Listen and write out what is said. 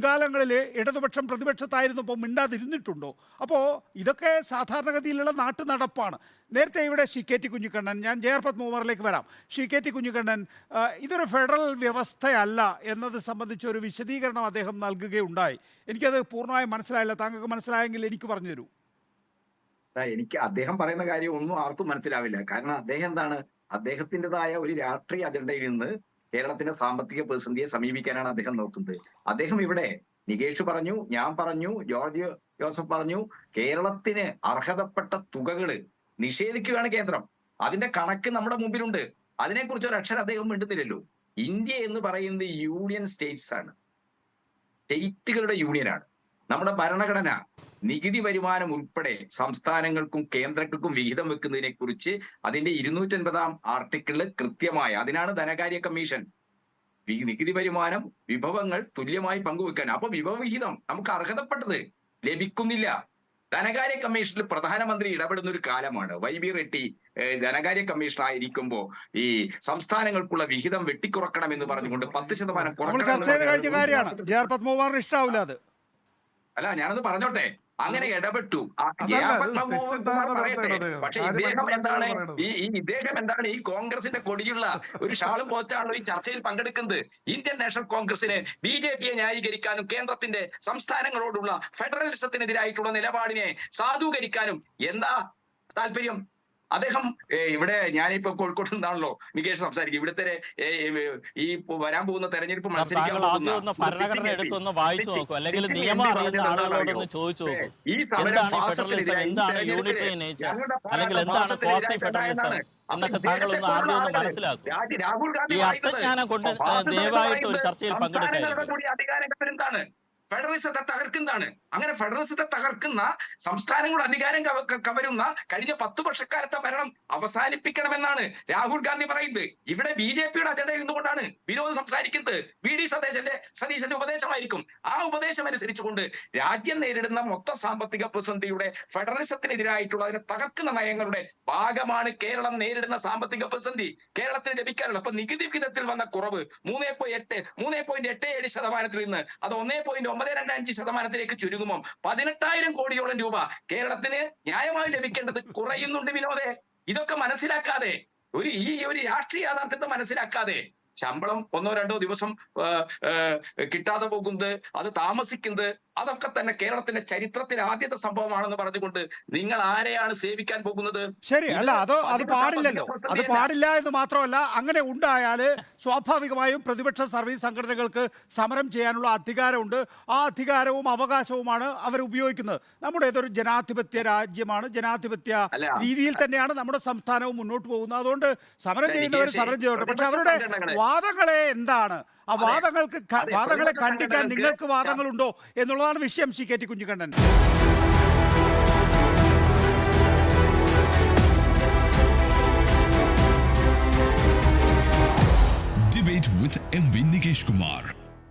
കാലങ്ങളിൽ ഇടതുപക്ഷം പ്രതിപക്ഷത്തായിരുന്നപ്പോൾ മിണ്ടാതിരുന്നിട്ടുണ്ടോ? അപ്പോൾ ഇതൊക്കെ സാധാരണഗതിയിലുള്ള നാട്ടു നടപ്പാണ്. നേരത്തെ ഇവിടെ ശ്രീ കെ ടി കുഞ്ഞിക്കണ്ണൻ, ഞാൻ ജെ.ആർ. പത്മകുമാറിലേക്ക് വരാം. ശ്രീ കെ ടി കുഞ്ഞിക്കണ്ണൻ, ഇതൊരു ഫെഡറൽ വ്യവസ്ഥയല്ല എന്നത് സംബന്ധിച്ച് ഒരു വിശദീകരണം അദ്ദേഹം നൽകുകയുണ്ടായി. എനിക്കത് പൂർണ്ണമായും മനസ്സിലായില്ല. താങ്കൾക്ക് മനസ്സിലായെങ്കിൽ എനിക്ക് പറഞ്ഞു തരൂ. എനിക്ക് അദ്ദേഹം പറയുന്ന കാര്യം ഒന്നും ആർക്കും മനസ്സിലാവില്ല. കാരണം അദ്ദേഹം എന്താണ്, അദ്ദേഹത്തിൻ്റെതായ ഒരു രാഷ്ട്രീയ അജണ്ടയിൽ നിന്ന് കേരളത്തിന്റെ സാമ്പത്തിക പ്രതിസന്ധിയെ സമീപിക്കാനാണ് അദ്ദേഹം നോക്കുന്നത്. അദ്ദേഹം ഇവിടെ നികേഷ് പറഞ്ഞു, ഞാൻ പറഞ്ഞു, ജോർജ് ജോസഫ് പറഞ്ഞു, കേരളത്തിന് അർഹതപ്പെട്ട തുകകള് നിഷേധിക്കുകയാണ് കേന്ദ്രം. അതിന്റെ കണക്ക് നമ്മുടെ മുമ്പിലുണ്ട്. അതിനെക്കുറിച്ച് ഒരു അക്ഷരം അദ്ദേഹം മിണ്ടുന്നില്ലല്ലോ. ഇന്ത്യ എന്ന് പറയുന്നത് യൂണിയൻ സ്റ്റേറ്റ്സ് ആണ്, സ്റ്റേറ്റുകളുടെ യൂണിയനാണ്. നമ്മുടെ ഭരണഘടന നികുതി വരുമാനം ഉൾപ്പെടെ സംസ്ഥാനങ്ങൾക്കും കേന്ദ്രങ്ങൾക്കും വിഹിതം വെക്കുന്നതിനെ കുറിച്ച് അതിന്റെ 250-ാം ആർട്ടിക്കിളിൽ കൃത്യമായ, അതിനാണ് ധനകാര്യ കമ്മീഷൻ, നികുതി വരുമാനം വിഭവങ്ങൾ തുല്യമായി പങ്കുവെക്കാൻ. അപ്പൊ വിഭവ വിഹിതം നമുക്ക് അർഹതപ്പെട്ടത് ലഭിക്കുന്നില്ല. ധനകാര്യ കമ്മീഷനിൽ പ്രധാനമന്ത്രി ഇടപെടുന്ന ഒരു കാലമാണ്. YB റെഡ്ഡി ധനകാര്യ കമ്മീഷണർ ആയിരിക്കുമ്പോ ഈ സംസ്ഥാനങ്ങൾക്കുള്ള വിഹിതം വെട്ടിക്കുറക്കണം എന്ന് പറഞ്ഞുകൊണ്ട് 10% കുറക്കണം. അല്ല, ഞാനത് പറഞ്ഞോട്ടെ. അങ്ങനെ ഇടപെട്ടു. പക്ഷെ ഇദ്ദേഹം എന്താണ് ഈ കോൺഗ്രസിന്റെ കൊടിയുള്ള ഒരു ഷാളും പോച്ചാണല്ലോ ഈ ചർച്ചയിൽ പങ്കെടുക്കുന്നത്. ഇന്ത്യൻ നാഷണൽ കോൺഗ്രസിന് BJPയെ ന്യായീകരിക്കാനും കേന്ദ്രത്തിന്റെ സംസ്ഥാനങ്ങളോടുള്ള ഫെഡറലിസത്തിനെതിരായിട്ടുള്ള നിലപാടിനെ സാധൂകരിക്കാനും എന്താ താല്പര്യം? അദ്ദേഹം ഇവിടെ, ഞാനിപ്പോ കോഴിക്കോട്ട് നിന്നാണല്ലോ നികേഷ് സംസാരിക്കും. ഇവിടുത്തെ ഈ വരാൻ പോകുന്ന തെരഞ്ഞെടുപ്പ് മത്സരിക്കാൻ ഈ സമരം രാഹുൽ ഗാന്ധി കൂടി അധികാരം എന്താണ്? ഫെഡറലിസത്തെ തകർക്കുന്നതാണ്. അങ്ങനെ ഫെഡറലിസത്തെ തകർക്കുന്ന സംസ്ഥാനങ്ങളുടെ അധികാരം കവരുന്ന കഴിഞ്ഞ 10 വർഷക്കാലത്തെ ഭരണം അവസാനിപ്പിക്കണമെന്നാണ് രാഹുൽ ഗാന്ധി പറയുന്നത്. ഇവിടെ BJPയുടെ അജണ്ട ഇരുന്നുകൊണ്ടാണ് വിനോദ് സംസാരിക്കുന്നത്. VD സതീശന്റെ ഉപദേശമായിരിക്കും. ആ ഉപദേശം അനുസരിച്ചുകൊണ്ട് രാജ്യം നേരിടുന്ന മൊത്തം സാമ്പത്തിക പ്രതിസന്ധിയുടെ ഫെഡറലിസത്തിനെതിരായിട്ടുള്ള അതിനെ തകർക്കുന്ന നയങ്ങളുടെ ഭാഗമാണ് കേരളം നേരിടുന്ന സാമ്പത്തിക പ്രതിസന്ധി. കേരളത്തിന് ലഭിക്കാനുള്ള അപ്പൊ നികുതി വിഹിതത്തിൽ വന്ന കുറവ് 3.87% നിന്ന് അത് 1.925% ചുരുങ്ങുമ്പോൾ 18,000 കോടിയോളം രൂപ കേരളത്തിന് ന്യായമായി ലഭിക്കേണ്ടത് കുറയുന്നുണ്ട്. വിനോദേ, ഇതൊക്കെ മനസ്സിലാക്കാതെ ഈ ഒരു രാഷ്ട്രീയ യാഥാർത്ഥ്യത്തെ മനസ്സിലാക്കാതെ ശമ്പളം 1-2 ദിവസം കിട്ടാതെ പോകുന്നത്, അത് താമസിക്കുന്നത്, അതൊക്കെ തന്നെ കേരളത്തിന്റെ ചരിത്രത്തിൽ ആദ്യത്തെ സംഭവമാണെന്ന് പറഞ്ഞുകൊണ്ട് നിങ്ങൾ ആരെയാണ് സേവിക്കാൻ പോകുന്നത്? ശരി, അല്ല അത് പാടില്ലല്ലോ. അത് പാടില്ല എന്ന് മാത്രമല്ല, അങ്ങനെ ഉണ്ടായാൽ സ്വാഭാവികമായും പ്രതിപക്ഷ സർവീസ് സംഘടനകൾക്ക് സമരം ചെയ്യാനുള്ള അധികാരമുണ്ട്. ആ അധികാരവും അവകാശവുമാണ് അവർ ഉപയോഗിക്കുന്നത്. നമ്മുടെ ഏതൊരു ജനാധിപത്യ രാജ്യമാണ്, ജനാധിപത്യ രീതിയിൽ തന്നെയാണ് നമ്മുടെ സംസ്ഥാനവും മുന്നോട്ട് പോകുന്നത്. അതുകൊണ്ട് സമരം ചെയ്യുന്നവർ സമരം ചെയ്യട്ടെ. പക്ഷെ അവരുടെ വാദങ്ങളെ എന്താണ്? ആ വാദങ്ങളെ ഖണ്ഡിക്കാൻ നിങ്ങൾക്ക് വാദങ്ങളുണ്ടോ എന്നുള്ളതാണ് വിഷയം. Shri K T Kunhikannan.